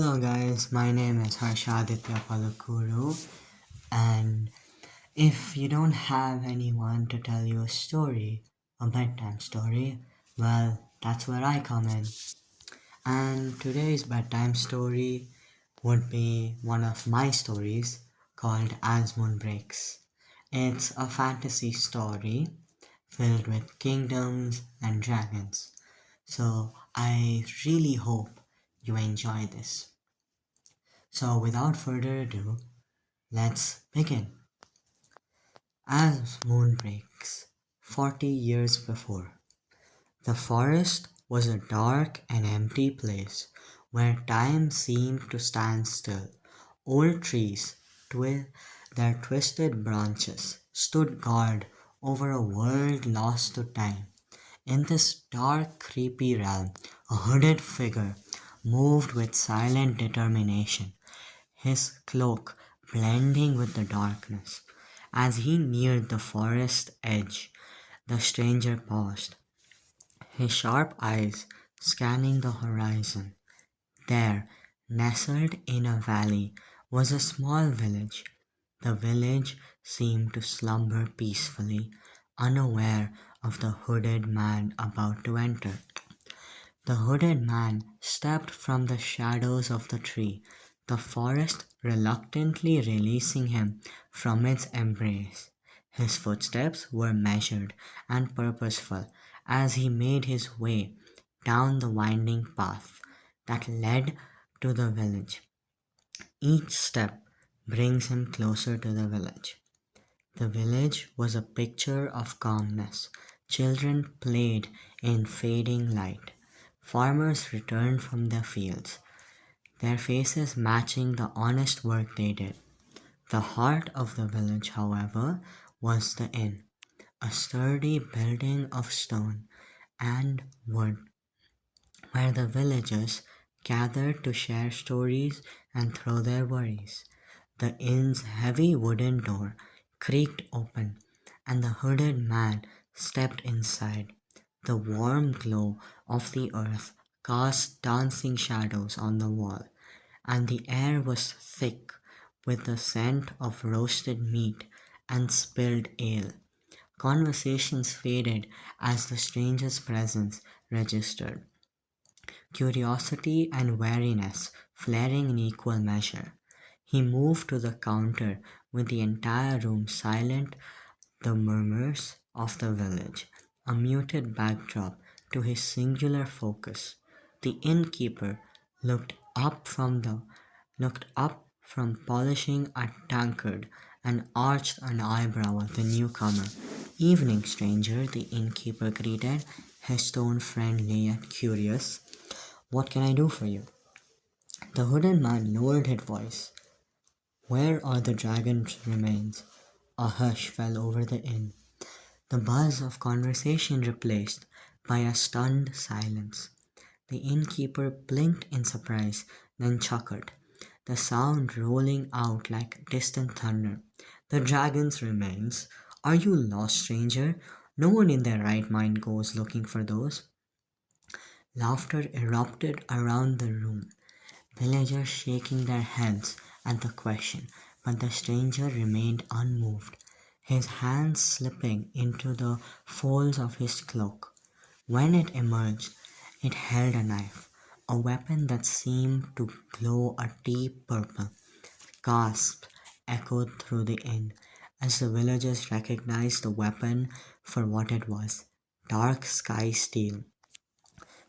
Hello guys, my name is Harshaditya Palakuru, and if you don't have anyone to tell you a story, a bedtime story, well, that's where I come in. And today's bedtime story would be one of my stories called As Moon Breaks. It's a fantasy story filled with kingdoms and dragons. So I really hope you enjoy this. So without further ado, let's begin. As moon breaks, 40 years before, the forest was a dark and empty place where time seemed to stand still. Old trees, their twisted branches, stood guard over a world lost to time. In this dark, creepy realm, a hooded figure moved with silent determination, his cloak blending with the darkness. As he neared the forest edge, the stranger paused, his sharp eyes scanning the horizon. There, nestled in a valley, was a small village. The village seemed to slumber peacefully, unaware of the hooded man about to enter. The hooded man stepped from the shadows of the tree, the forest reluctantly releasing him from its embrace. His footsteps were measured and purposeful as he made his way down the winding path that led to the village. Each step brings him closer to the village. The village was a picture of calmness. Children played in fading light. Farmers returned from their fields, their faces matching the honest work they did. The heart of the village, however, was the inn, a sturdy building of stone and wood where the villagers gathered to share stories and throw their worries. The inn's heavy wooden door creaked open, and the hooded man stepped inside. The warm glow of the earth cast dancing shadows on the wall, and the air was thick with the scent of roasted meat and spilled ale. Conversations faded as the stranger's presence registered, curiosity and wariness flaring in equal measure. He moved to the counter with the entire room silent, the murmurs of the village, a muted backdrop to his singular focus. The innkeeper looked up from the looked up from polishing a tankard and arched an eyebrow at the newcomer. Evening, stranger, the innkeeper greeted, his tone friendly and curious. What can I do for you? The hooded man lowered his voice. Where are the dragon's remains? A hush fell over the inn, the buzz of conversation replaced by a stunned silence. The innkeeper blinked in surprise, then chuckled, the sound rolling out like distant thunder. The dragon's remains? Are you lost, stranger? No one in their right mind goes looking for those. Laughter erupted around the room, villagers shaking their heads at the question, but the stranger remained unmoved, his hands slipping into the folds of his cloak. When it emerged, it held a knife, a weapon that seemed to glow a deep purple. Gasps echoed through the inn as the villagers recognized the weapon for what it was: dark sky steel.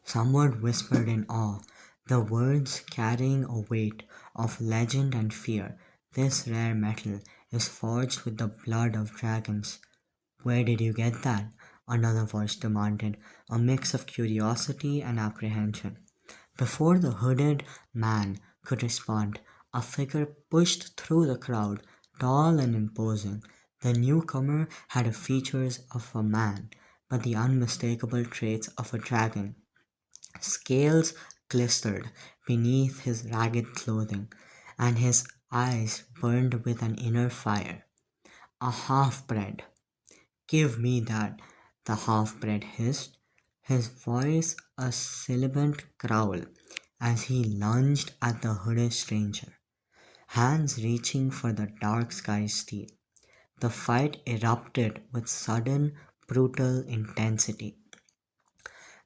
Someone whispered in awe, the words carrying a weight of legend and fear. This rare metal is forged with the blood of dragons. Where did you get that? Another voice demanded, a mix of curiosity and apprehension. Before the hooded man could respond, a figure pushed through the crowd, tall and imposing. The newcomer had the features of a man, but the unmistakable traits of a dragon. Scales glistered beneath his ragged clothing, and his eyes burned with an inner fire. A half-breed. Give me that, the half-breed hissed, his voice a sibilant growl, as he lunged at the hooded stranger, hands reaching for the dark sky steel. The fight erupted with sudden, brutal intensity.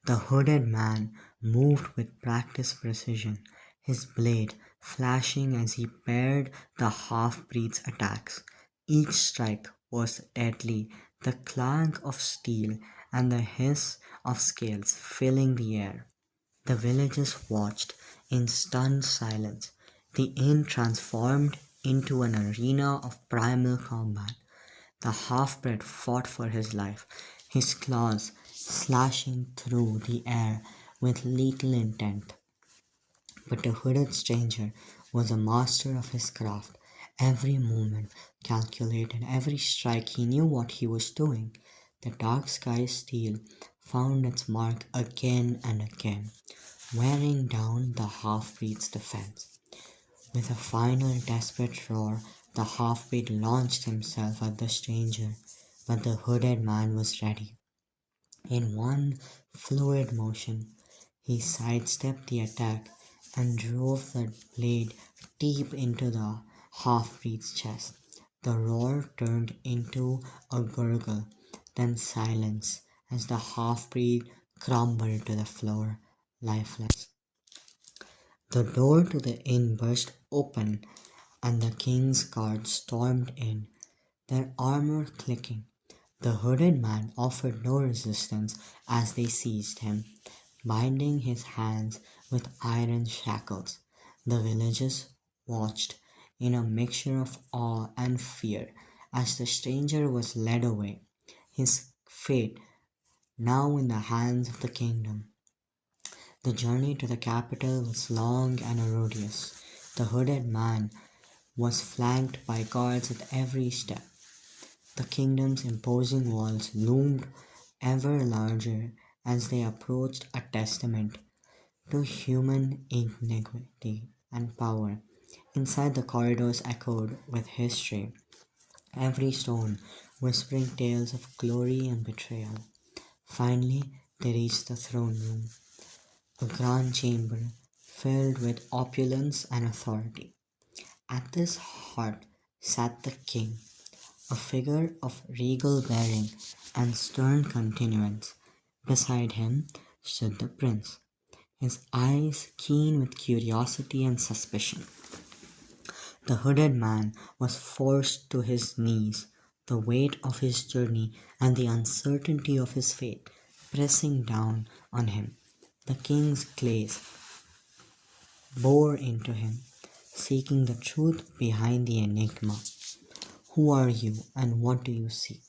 The hooded man moved with practiced precision, his blade flashing as he parried the half-breed's attacks. Each strike was deadly, the clank of steel and the hiss of scales filling the air. The villagers watched in stunned silence. The inn transformed into an arena of primal combat. The half-breed fought for his life, his claws slashing through the air with lethal intent. But the hooded stranger was a master of his craft. Every movement calculated, every strike he knew what he was doing. The dark sky steel found its mark again and again, wearing down the half-breed's defense. With a final desperate roar, the half-breed launched himself at the stranger, but the hooded man was ready. In one fluid motion, he sidestepped the attack and drove the blade deep into the half-breed's chest. The roar turned into a gurgle, then silence as the half-breed crumbled to the floor, lifeless. The door to the inn burst open and the king's guards stormed in, their armor clicking. The hooded man offered no resistance as they seized him, binding his hands with iron shackles. The villagers watched in a mixture of awe and fear as the stranger was led away, his fate now in the hands of the kingdom. The journey to the capital was long and arduous. The hooded man was flanked by guards at every step. The kingdom's imposing walls loomed ever larger as they approached, a testament to human ingenuity and power. Inside, the corridors echoed with history, every stone whispering tales of glory and betrayal. Finally, they reached the throne room, a grand chamber filled with opulence and authority. At this heart sat the king, a figure of regal bearing and stern continuance. Beside him stood the prince, his eyes keen with curiosity and suspicion. The hooded man was forced to his knees, the weight of his journey and the uncertainty of his fate pressing down on him. The king's gaze bore into him, seeking the truth behind the enigma. "Who are you, and what do you seek?"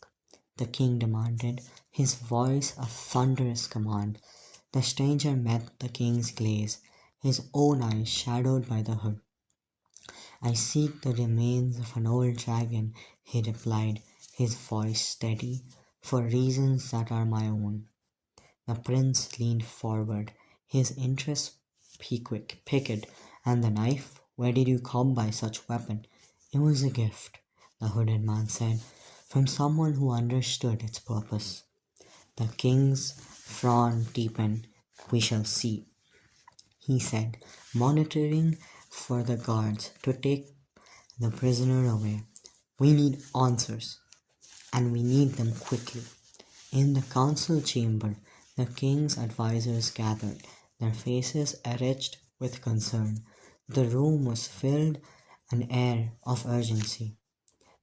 the king demanded, his voice a thunderous command. The stranger met the king's gaze, his own eyes shadowed by the hood. "I seek the remains of an old dragon," he replied, his voice steady, "for reasons that are my own." The prince leaned forward, his interest piqued. "And the knife? Where did you come by such weapon?" "It was a gift," the hooded man said, "from someone who understood its purpose." The king's frown deepened. "We shall see," he said, monitoring for the guards to take the prisoner away. "We need answers, and we need them quickly." In the council chamber, the king's advisers gathered, their faces etched with concern. The room was filled an air of urgency,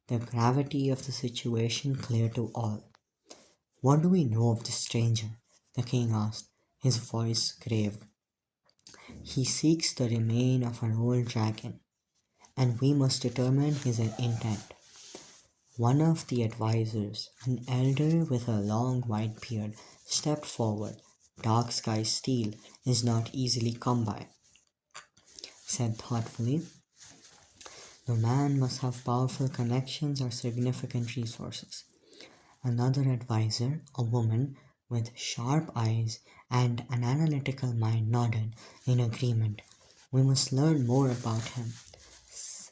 the gravity of the situation clear to all. "What do we know of this stranger?" the king asked, his voice grave. "He seeks the remain of an old dragon, and we must determine his intent." One of the advisers, an elder with a long white beard, stepped forward. "Dark sky steel is not easily come by," said thoughtfully. "The man must have powerful connections or significant resources." Another adviser, a woman with sharp eyes and an analytical mind, nodded in agreement. "We must learn more about him,"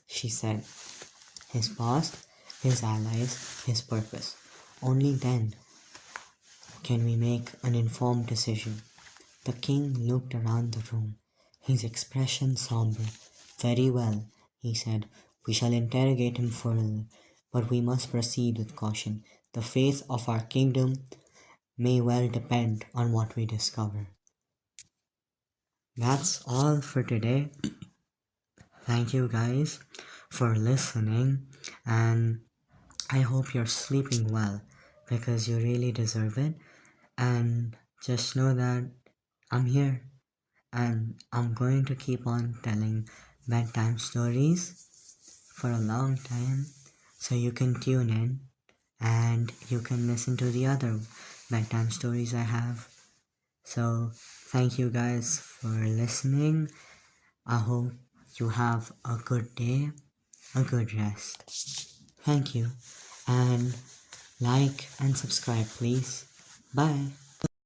she said. "His past, his allies, his purpose. Only then can we make an informed decision." The king looked around the room, his expression somber. Very well, he said. We shall interrogate him further, but we must proceed with caution. The fate of our kingdom may well depend on what we discover. That's all for today. Thank you guys for listening, and I hope you're sleeping well because you really deserve it. And just know that I'm here and I'm going to keep on telling bedtime stories for a long time, so you can tune in and you can listen to the other bedtime stories I have. So, thank you guys for listening. I hope you have a good day, a good rest. Thank you, and like and subscribe, please. Bye.